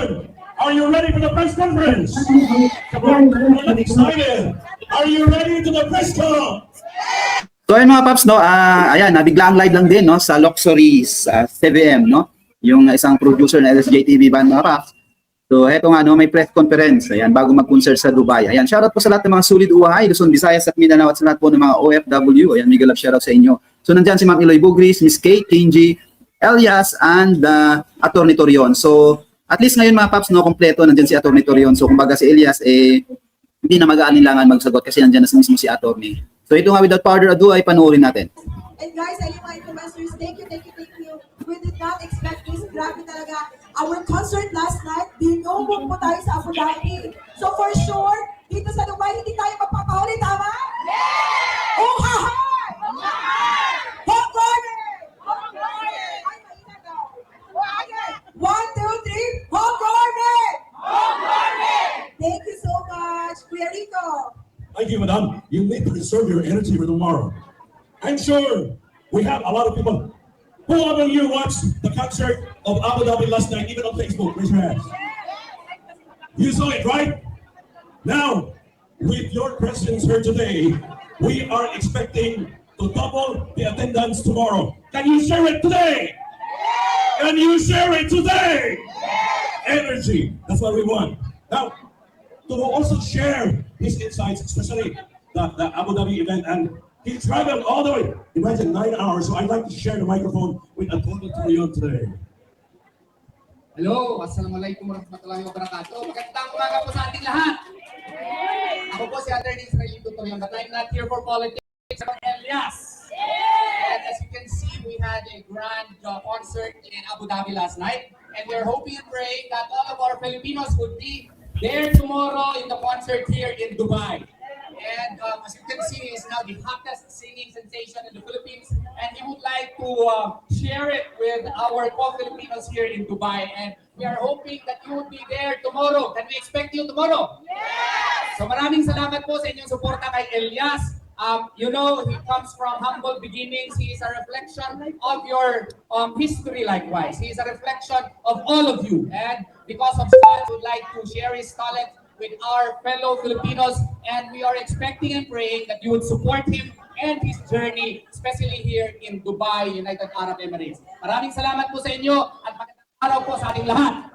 good. Are you ready for the press conference? Come on, I'm excited. Are you ready to the press conference? So ayun mga paps, no, ayan, nabigla ang live lang din, no, sa Luxuries 7am, no, yung isang producer na LSJTV band mga paps. So eto nga, no, may press conference, ayan, bago mag-concert sa Dubai. Ayan, shoutout po sa lahat ng mga sulit uhay, Luzon, Visayas at Mindanao at sa lahat po ng mga OFW. Ayan, mega love shoutout sa inyo. So nandyan si Ma'am Eloy Bugris, Miss Kate, Kenji, Elias, and Atty. Torion. So at least ngayon mga paps, no, kompleto, nandyan si Atty. Torion. So kumbaga si Elias, hindi na mag-aalinlangan magsagot kasi nandyan na mismo si Atty. So ito nga, without further ado, ay panoorin natin. And guys, ayun mga influencers, thank you. We did not expect this. Grabe talaga. Our concert last night, dinumog po tayo sa Abu Dhabi. So for sure, dito sa Dubai, hindi tayo magpapahuli, tama? Yeah! Oh, ha, ha! Hot garden! Hot garden! Ay, mahina daw. One, two, three, hot garden! Hot garden! Thank you so much, Kuya Rico. Thank you, madam. You need to reserve your energy for tomorrow. I'm sure we have a lot of people. Who among you watched the concert of Abu Dhabi last night, even on Facebook? Raise your hands. You saw it, right? Now, with your questions here today, we are expecting to double the attendance tomorrow. Can you share it today? Can you share it today? Energy. That's what we want. Now, to also share his insights, especially the Abu Dhabi event, and he traveled all the way, imagine 9 hours, so I'd like to share the microphone with Atty. Torion today. Hello, assalamualaikum warahmatullahi wabarakatuh. Magandang umaga po sa ating lahat. Ako po si Atty. Israelito Torion, but I'm not here for politics. I'm Elias. And as you can see, we had a grand concert in Abu Dhabi last night, and we're hoping and praying that all of our Filipinos would be there tomorrow in the concert here in Dubai. And as you can see, he is now the hottest singing sensation in the Philippines, and he would like to share it with our co-Filipinos here in Dubai. And we are hoping that you would be there tomorrow. Can we expect you tomorrow? Yes! So maraming salamat po sa inyong suporta kay Elias. You know, he comes from humble beginnings. He is a reflection of your history likewise. He is a reflection of all of you. And because of that, we would like to share his talent with our fellow Filipinos, and we are expecting and praying that you would support him and his journey, especially here in Dubai, United Arab Emirates. Maraming salamat po sa inyo at magandang araw po sa ating lahat.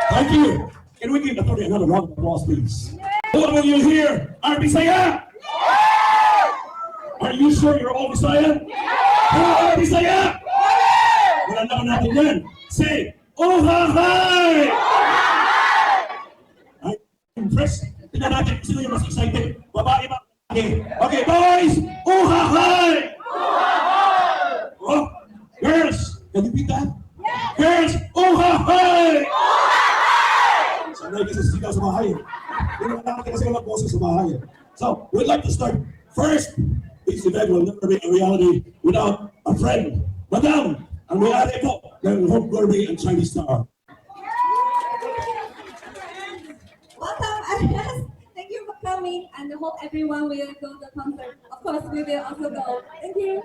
Thank you. Can we give Atty. another round of applause, please? Who among you here are Bisaya? Are you sure you're all Bisaya? Who are Bisaya? Wala naman natin yan. Say, oh ha hay! Impressed. Tingnan natin sino yung mas excited. Babae ba? Okay, boys! Uhahay! Oh, girls! Can you beat that? Girls! Uhahay! Sanay kasi sigaw sa bahay. Hindi naman natin kasi walang boses sa bahay. So, we'd like to start. First, this event will never be a reality without a friend. Madam, ang may-ari po ng Hope Gourmet and Chinese Star. Welcome, Elias. Thank you for coming, and I hope everyone will go to the concert. Of course, we will also go. Thank you.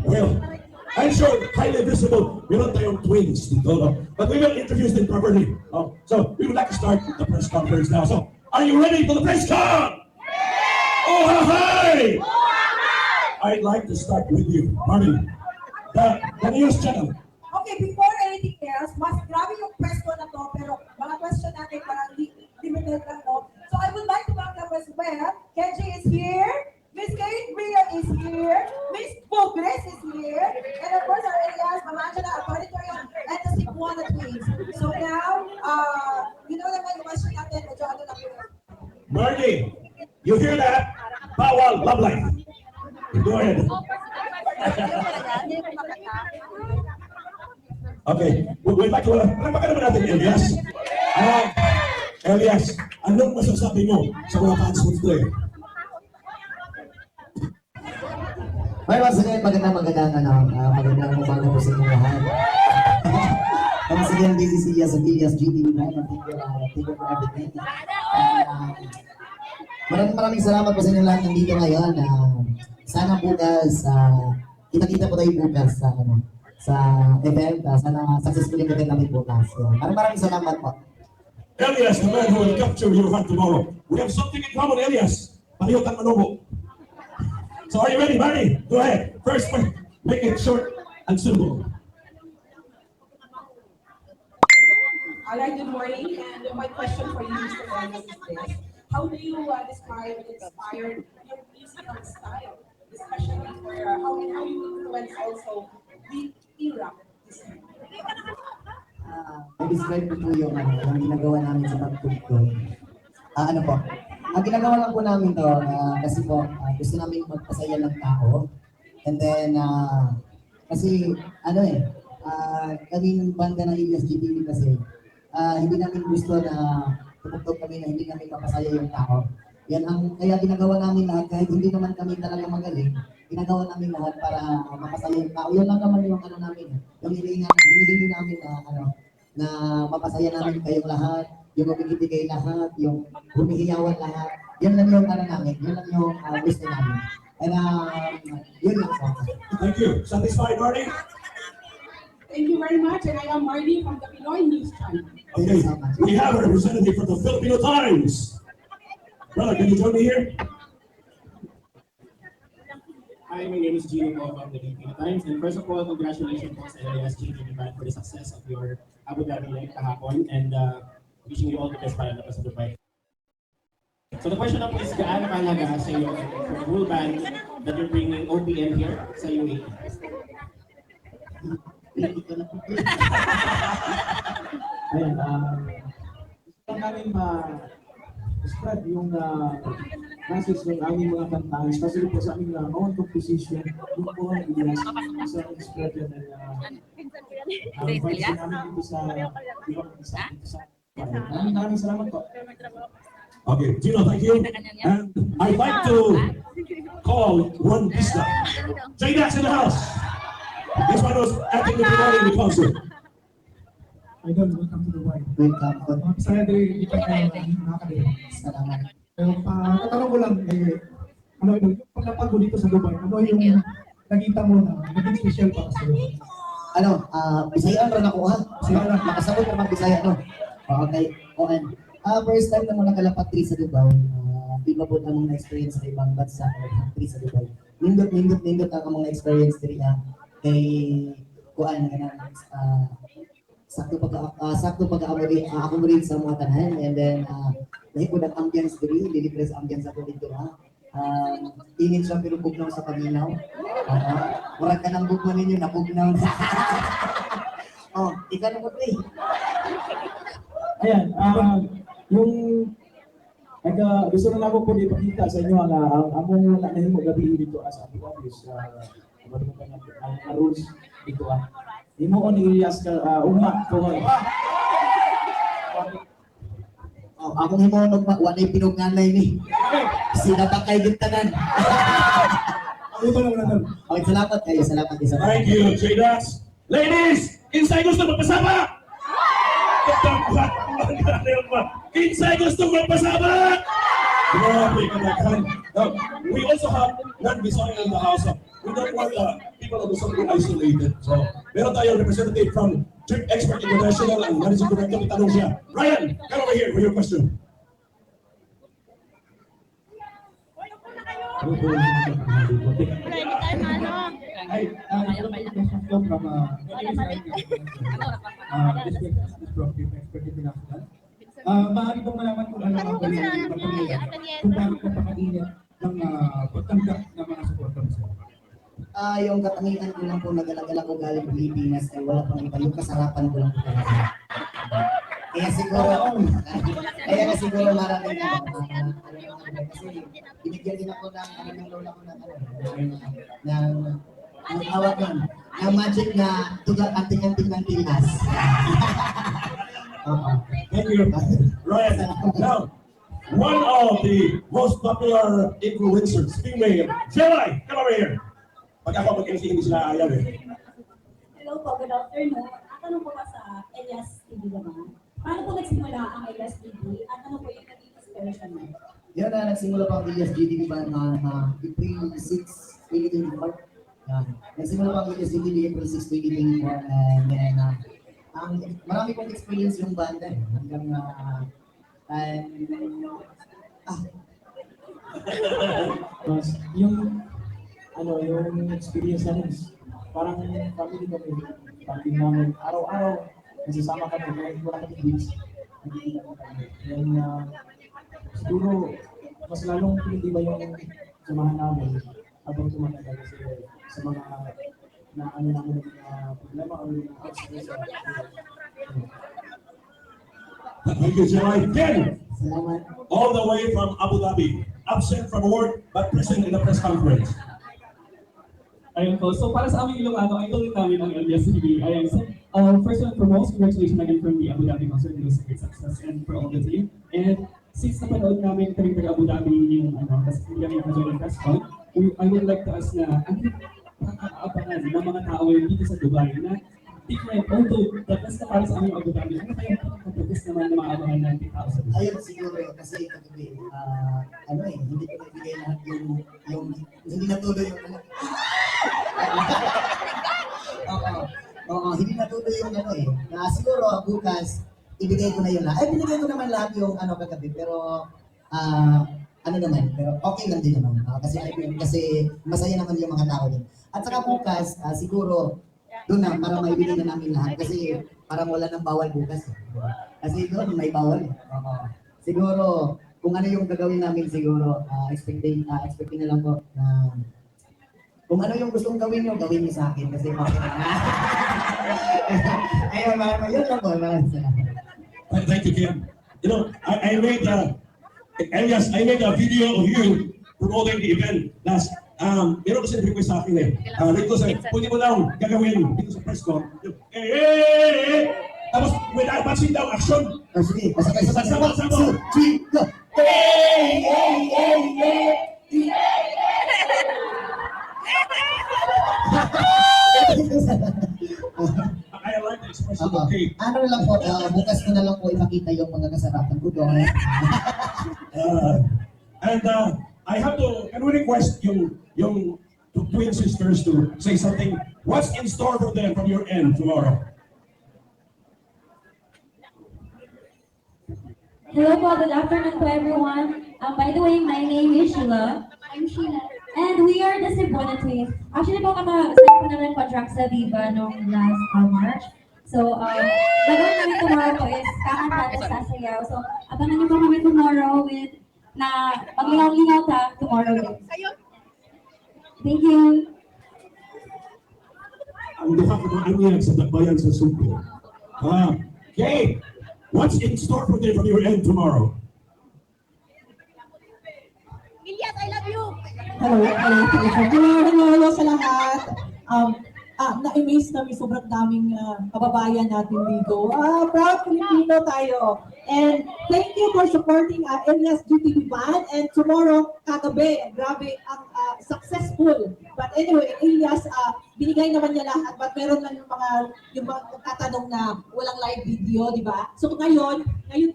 Well, I'm sure highly visible. Meron tayong twins dito, no? But we will introduce them properly. So we would like to start the press conference now. So, are you ready for the press con? Oh, hi! I'd like to start with you, Martin. The news channel. Okay, before anything else, mas grabe yung question na to, pero mga question natin parang limited lang to. So I would like to welcome as well, Kenji is here, Miss Kate Ria is here, Miss Bugres is here, and of course our Elias, Mama Angela, Atty. Torion, and the Cebuana twins. So now, you know naman yung question natin, medyo ano lang yun. Marty, you hear that? Bawal, love life. Go ahead. Okay, we'd like to baka naman natin, Elias. Elias, anong masasabi mo sa mga fans mo today? May once again, magandang umaga po sa inyo lahat. Once again, this is Elias of Elias GTV Night. Thank you for everything. Maraming salamat po sa inyo lahat nandito ngayon. Sana bukas, kita-kita po tayo bukas sa sa event. Sana successful yung event namin bukas. Yan. Maraming salamat po. Elias, the man who will capture your heart tomorrow. We have something in common, Elias. Palihot ang manobo. So are you ready, Barney? Go ahead. First, make it short and simple. All right, good morning. And my question for you, Mr. Ramos, is this. How do you describe and inspire your musical style, especially for how you influence also the era? I-describe ko po yung ginagawa namin sa pagtugtog. Ano po? Ang ginagawa lang po namin to, kasi po, gusto namin magpasaya ng tao. And then, kasi, kaming banda ng Elias GTV kasi, hindi namin gusto na tumugtog kami na hindi namin mapasaya yung tao. Yan ang, kaya ginagawa namin lahat, kahit hindi naman kami talaga magaling, ginagawa namin lahat para mapasaya yung tao. Yun lang naman yung namin, yung hinihingi namin na mapasaya namin kayong lahat, yung mabibigay lahat, yung humihiyawan lahat. Yan lang yung namin, yun lang yung gusto namin. And yun lang po. Thank you. Satisfied, Barney? Thank you very much, and I am Marty from the Pinoy News Channel. Thank you so much. We have a representative from the Filipino Times. Brother, can you join me here? Hi, my name is Gino Po from the Filipino Times. And first of all, congratulations po sa Elias GTV Band for the success of your Abu Dhabi live kahapon. And wishing you all the best para na sa Dubai. So the question na po is, gaano kahalaga sa iyo for the whole band that you're bringing OPM here sa UAE? Ayan, gusto namin ma-describe yung message ng aming mga kantahan, especially po sa aming own composition, yung po ang Elias, isang expression ng vibes namin dito sa ibang isa. Maraming salamat po. Okay, Gino, thank you. And I'd like to call one pista. J-Dax in the house. This one was acting with the in the concert. Idol, welcome to Dubai. Welcome po. Saya din kita kayo nakakalimutan. Salamat. Pero tatanong ko lang, ano ito, paglapag mo dito sa Dubai, ano yung nakita mo na naging special para sa iyo? Bisaya ron ako ha. Bisaya ron. Makasabot naman Bisaya no. Okay. Okay. First time na mo nakalapat sa Dubai. Iba po ang mga experience sa ibang bansa nakalapat sa Dubai. Nindot ang mga experience diri ha. Kay kuan nga sakto pag-accommodate sa mga tanan, and then nahipod ang ambience diri, dilibre sa ambience ako dito ha. Init siya pero bugnaw sa paminaw. Murag ka ng bugnaw ninyo, nabugnaw. Ikaw na mo pre. Ayan, yung gusto na ako po ipakita sa inyo na ang among nahimo gabi dito as Abu Dhabi ang rules dito Imo on Elias ka uma ko Akong himunog walay pinunganay ni. Sinabakay gintanan. Ito lang naman. Okay, salamat kayo. Salamat. Thank you, J-Dax. Ladies, inside gusto magpasama? Inside gusto magpasama? Grabe ka na kan. We also have non-Bisaya in the house. We don't want people of Luzon to be isolated. So, meron tayong representative from Trip Expert International and Managing Director. Itanong siya. Ryan, come over here for your question. Maaari bang malaman kung ano ang balihan kung bakit napakainit ng pagtanggap ng mga supporters? Yung katangian ko lang po nagalagal ako galing Pilipinas ay wala pang iba. Yung kasarapan ko lang po talaga. Kaya siguro maraming kasi binigyan din ako ng lola ko ng tawag nun, ng magic na tugat anting-anting ng tilas. Thank you, Ryan. Now, one of the most popular influencers, female, Jelly, come over here. Pag ako mag-MC, hindi sila ayaw eh. Hello po, good afternoon. At ano po ba sa Elias TV naman? Paano po nagsimula ang Elias TV? At ano po yung naging inspiration mo? Yan na nagsimula pa ang Elias GTV ba na April 6, 2024. Nagsimula pa ang LSGTB April 6, 2024 and then marami kong experience yung banda hanggang Mas yung yung experience namin is parang family kami. Pati namin araw-araw nasasama kami kahit wala kami gigs. Nagkikita kami. And siguro mas lalong hindi ba yung samahan namin habang tumatagal kasi sa mga na namin problema o yung Thank you, Jerry. Ken, salamat. all the way from Abu Dhabi, absent from work but present in the press conference. Ayun po. So para sa aming Ilocano, idol din namin ang Elias TV. Ayun. So first and foremost, congratulations again from the Abu Dhabi concert. It was a great success and for all the team. And since napanood namin kami taga Abu Dhabi yung kasi hindi kami nakajoin ng press con, I would like to ask na ano nakakaabangan ng mga tao dito sa Dubai na different, although the best na para sa aming Abu Dhabi, ano kaya kapagkas naman na maabangan natin tao sa Dubai? Ayun siguro kasi kagabi, hindi ko nabigay lahat yung hindi natuloy yung hindi natuloy yung siguro bukas, ibigay ko na yun lahat. Binigay ko naman lahat yung kagabi, pero pero okay lang din naman. Kasi masaya naman yung mga tao din. At saka bukas, siguro, doon na, para maibigay na namin lahat. Kasi parang wala nang bawal bukas. Kasi doon, may bawal. Siguro, kung ano yung gagawin namin siguro, expecting na lang po na kung ano yung gustong gawin nyo sa akin. Kasi ayun, yun lang po. Thank you, Ken. You know, I made Elias, I made a video of you promoting the event last. Meron kasi request sa akin Rico, pwede mo lang gagawin dito sa press con. Tapos, with that matching down action. Sige. Sama. 2, 3, go! I like the expression of Kate. Ano lang po, bukas ko na lang po ipakita yung mga kasarapan ko doon. And I have to, can we request yung twin sisters to say something? What's in store for them from your end tomorrow? Hello po, good afternoon to everyone. By the way, my name is Sheila. I'm Sheila. And we are the Cebuana Twins. Actually po, sign po namin contract sa Viva noong last March. So, gagawin namin tomorrow po is kakanta at sasayaw. So, abangan niyo po kami tomorrow with na maglingaw-lingaw tomorrow din. Thank you. Ang duha ko ng anyag sa Dakbayan sa Sugbo. Kate, what's in store for them from your end tomorrow? Hello sa lahat. Na-amaze kami, sobrang daming kababayan natin dito. Proud Filipino tayo. And thank you for supporting Elias GTV Band. And tomorrow, kagabi, grabe, ang successful. But anyway, Elias, binigay naman niya lahat. But meron lang yung mga tatanong na walang live video, di ba? So ngayon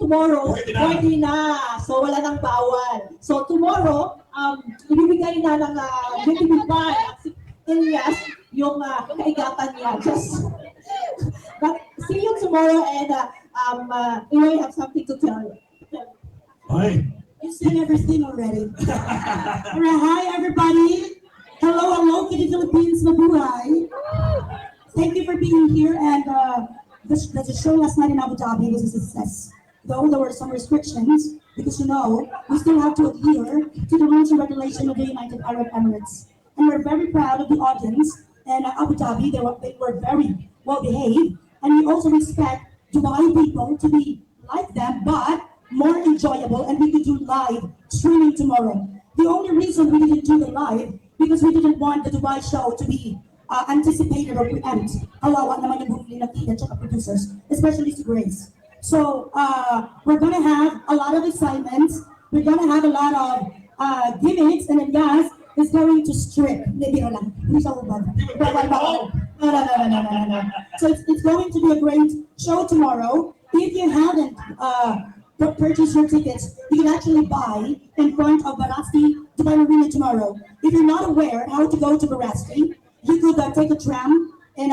tomorrow, pwede na. So wala nang bawal. So tomorrow, ibibigay na ng GTV Band, Elias, yung kaigatan niya. But see you tomorrow and we will have something to tell you. Hi. You seen everything already. Alright, hi everybody. Hello, to the Philippines, mabuhay. Thank you for being here and the show last night in Abu Dhabi was a success. Though there were some restrictions, because we still have to adhere to the rules and regulation of the United Arab Emirates. And we're very proud of the audience and Abu Dhabi. They were very well behaved, and we also respect Dubai people to be like them, but more enjoyable. And we could do live streaming tomorrow. The only reason we didn't do the live because we didn't want the Dubai show to be anticipated or preempt. Kawawa naman yung bumili ng tita at producers, especially si Grace. So we're gonna have a lot of excitement. We're gonna have a lot of gimmicks, and then yes, is going to strip. Maybe no. So it's going to be a great show tomorrow. If you haven't purchased your tickets, you can actually buy in front of Barasti Dubai Marina tomorrow. If you're not aware how to go to Barasti, you could take a tram and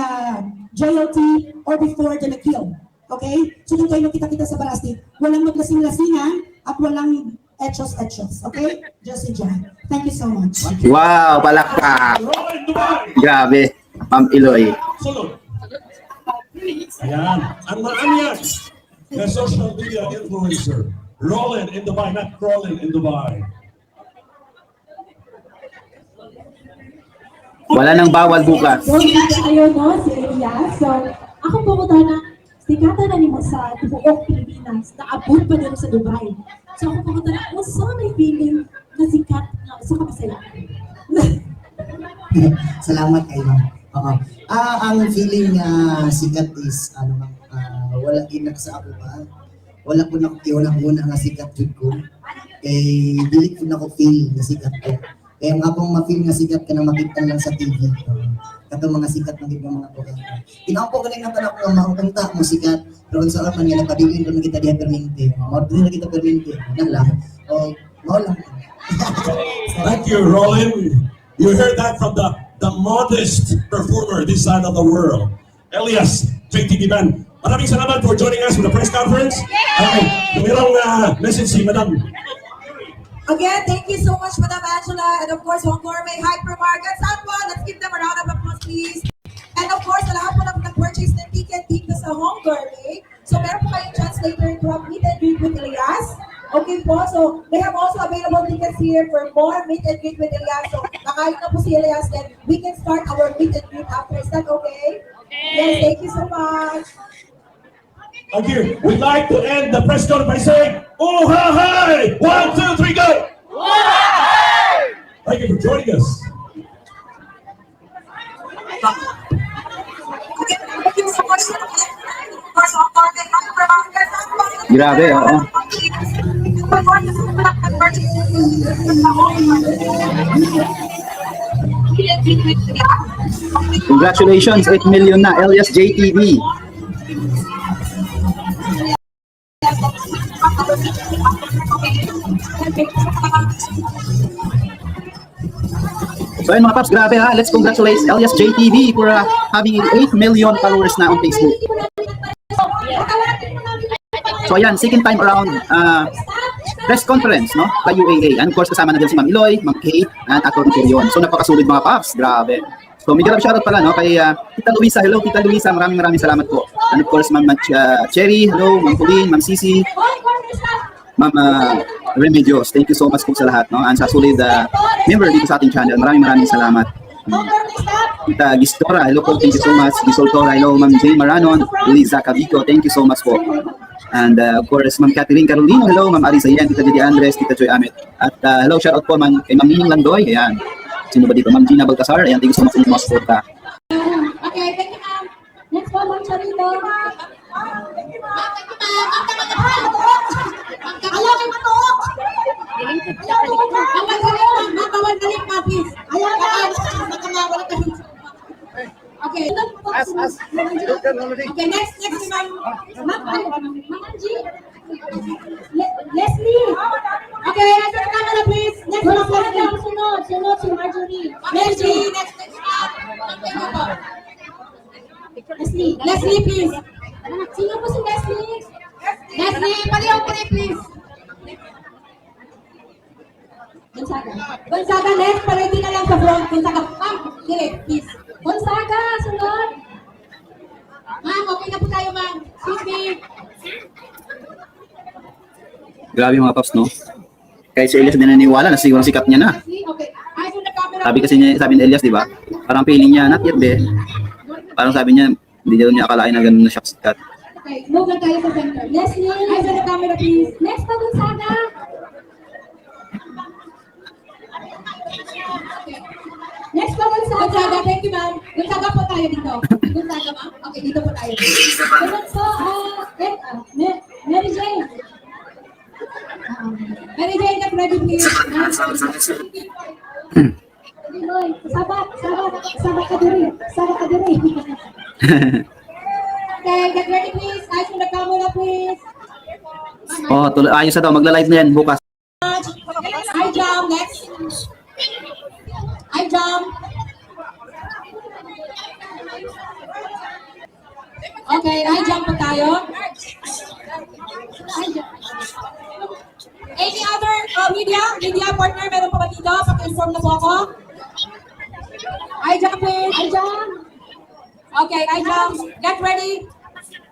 JLT or before the kill. Okay? So doon tayo nakita-kita sa Barasti. Walang maglasing-lasingan at walang etchos-etchos. Okay? Just enjoy. Thank you so much. Wow, palakpak. Roland Dubai. Grabe, Ma'am Eloy. Sunod. Ayan. Ang marami yan. The social media influencer. Roland in Dubai, not crawling in Dubai. Wala nang bawal bukas. So, ayun no, si Elias. So, ako pumunta na, sikatan na ni mo sa buong Pilipinas, naabot pa din sa Dubai. So, ako pumunta na, so may feeling na sikat na sa kabisaya. Salamat kayo, ma'am. Oo. Ang feeling sikat is, wala ina sa ako ba? Wala ko na una nga sikat jud ko. Dili ko na ko feel na sikat ko. Kaya nga pong ma-feel nga sikat ka na makita lang sa TV. Katong mga sikat na ng mga programa. Tinawag ko galing ng tanak ko mga kanta mo sikat. Pero sa oras man nila pabilin ko na kita diha permente. Mao na kita permente. Nan lang. O mao lang. Thank you, Roland. You heard that from the modest performer this side of the world, Elias, JTV Band. Maraming salamat for joining us for the press conference. Yung ilang message si Madam. Again, thank you so much, Madam Angela, and of course, Hong Gourmet Hypermarket. Saan po? Let's give them a round of applause, please. And of course, sa lahat po na nag-purchase ng ticket dito sa Hong Gourmet. So, meron po kayong chance later to have meet and greet with Elias. Okay po, so they have also available tickets here for more meet and greet with Elias. So, nakain na po si Elias, then we can start our meet and greet after. Is that okay? Yes, thank you so much. Okay, we'd like to end the press conference by saying, "Oh hi! 1, 2, 3, go!" Thank you for joining us. Thank you so much. Of course, Hong Gourmet Hypermarket. Grabe, oo. Congratulations, 8 million na, Elias JTV. So ayun mga paps, grabe ha. Let's congratulate Elias JTV for having 8 million followers na on Facebook. So ayan, second time around press conference, no? Kay UAA. And of course, kasama na din si Ma'am Eloy, Ma'am Kate, and Atty. Terion. So napakasulit mga paps, grabe. So medyo love shoutout pala, no? Kay Tita Luisa. Hello, Tita Luisa. Maraming salamat po. And of course, Ma'am Cherry. Hello, Ma'am Pauline, Ma'am Cici. Ma'am Remedios, thank you so much po sa lahat, no? And sa solid member dito sa ating channel, maraming salamat. Tita Gistora, hello po, thank you so much. Gisoltora, hello, Ma'am Jane Maranon, Liza Cabico, thank you so much po. And of course, Ma'am Catherine Carolino, hello, Ma'am Arisa Yan, Tita Didi Andres, Tita Joy Amet. At hello, shoutout po kay Ma'am Nining Landoy, ayan. Sino ba dito? Ma'am Gina Baltasar, ayan, thank you so much sa mga suporta. Okay, thank you ma'am. Next po, Ma'am Charito. Okay. Okay, next Ma'am Angie. Leslie. Okay, next camera please. Next sunod si Marjorie. Leslie, next. Leslie, please. Sino po si Leslie? Leslie, palihaw po please. Gonzaga, next. Palagi na lang sa front. Gonzaga, ma'am, please. Gonzaga, sunod. Ma'am, okay na po tayo, ma'am. Excuse me. Grabe mga paps, no? Kaya si Elias din naniniwala na siguro sikat niya na. Okay. Ayos yung camera. Sabi ni Elias, di ba? Parang feeling niya, not yet, be. Parang sabi niya, hindi daw niya akalain na ganun na siya sikat. Okay, move na tayo sa center. Leslie, ayos yung camera, please. Next pa, Gonzaga. Next po, Gonzaga. Thank you, ma'am. Gonzaga po tayo dito. Gonzaga, ma'am. Okay, dito po tayo. Sunod po, Mary Jane. Mary Jane, get ready, please. Sabat ka diri. Okay, get ready, please. Ayos mo na camera, please. Oh, ayos na daw, magla-live na yan bukas. I jump, next. I jump. Okay, high jump po tayo. Any other media partner, meron pa ba dito? Paki-inform na po ako. High jump please. High jump. Okay, high jump. Get ready.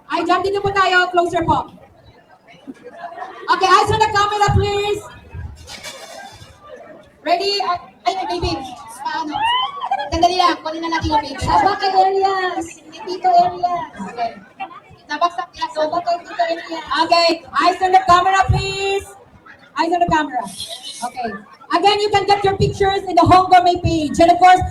High jump dito po tayo. Closer po. Okay, eyes on the camera please. Ready? Ay, baby. Paano? Sandali lang. Kunin na natin yung baby. Bakit Elias? Dito Elias. Okay. Nabaksak nila. So, bakit dito Elias? Okay, eyes on the camera please. Eyes on the camera. Okay. Again, you can get your pictures in the Hongome page. And of course,